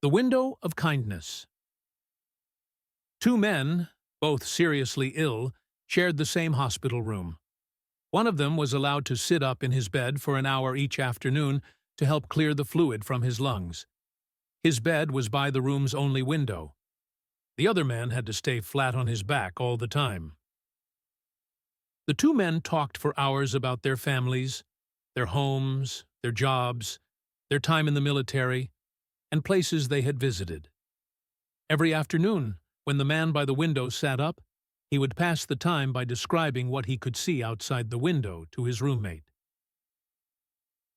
The window of kindness. Two men, both seriously ill, shared the same hospital room. One of them was allowed to sit up in his bed for an hour each afternoon to help clear the fluid from his lungs. His bed was by the room's only window. The other man had to stay flat on his back all the time. The two men talked for hours about their families, their homes, their jobs, their time in the military, and places they had visited. Every afternoon, when the man by the window sat up, he would pass the time by describing what he could see outside the window to his roommate.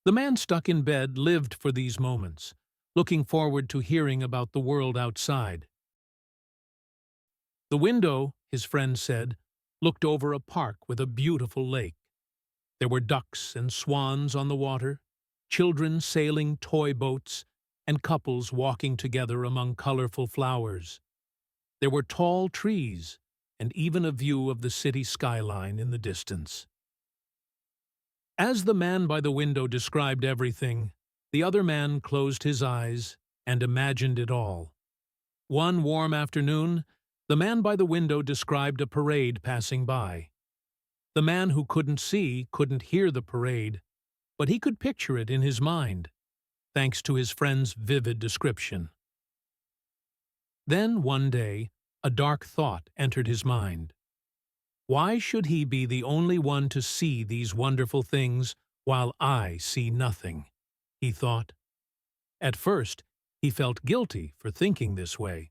The man stuck in bed lived for these moments, looking forward to hearing about the world outside. The window, his friend said, looked over a park with a beautiful lake. There were ducks and swans on the water, children sailing toy boats, and couples walking together among colorful flowers. There were tall trees, and even a view of the city skyline in the distance. As the man by the window described everything, the other man closed his eyes and imagined it all. One warm afternoon, the man by the window described a parade passing by. The man who couldn't see couldn't hear the parade, but he could picture it in his mind, thanks to his friend's vivid description. Then, one day, a dark thought entered his mind. Why should he be the only one to see these wonderful things while I see nothing? He thought. At first, he felt guilty for thinking this way,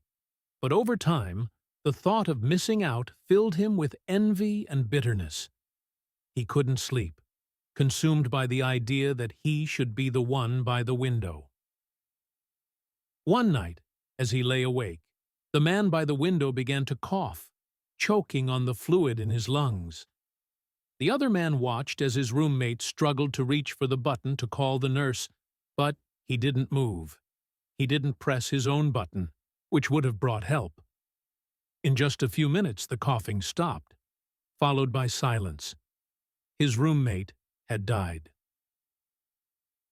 but over time, the thought of missing out filled him with envy and bitterness. He couldn't sleep, consumed by the idea that he should be the one by the window. One night, as he lay awake, the man by the window began to cough, choking on the fluid in his lungs. The other man watched as his roommate struggled to reach for the button to call the nurse, but he didn't move. He didn't press his own button, which would have brought help. In just a few minutes, the coughing stopped, followed by silence. His roommate had died.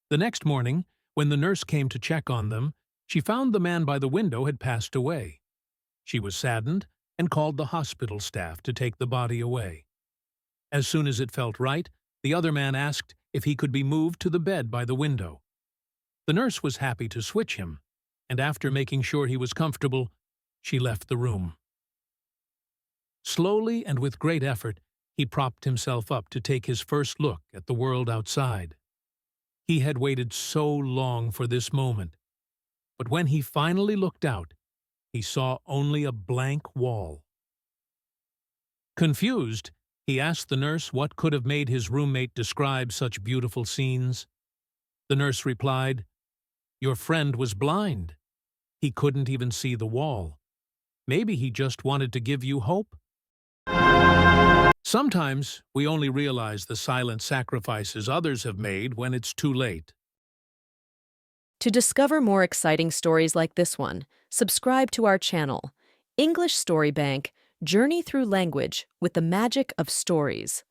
The next morning, when the nurse came to check on them, she found the man by the window had passed away. She was saddened and called the hospital staff to take the body away. As soon as it felt right, the other man asked if he could be moved to the bed by the window. The nurse was happy to switch him, and after making sure he was comfortable, she left the room. Slowly and with great effort, he propped himself up to take his first look at the world outside. He had waited so long for this moment, but when he finally looked out, he saw only a blank wall. Confused, he asked the nurse what could have made his roommate describe such beautiful scenes. The nurse replied, "Your friend was blind. He couldn't even see the wall. Maybe he just wanted to give you hope." Sometimes we only realize the silent sacrifices others have made when it's too late. To discover more exciting stories like this one, subscribe to our channel, English Story Bank, Journey Through Language with the Magic of Stories.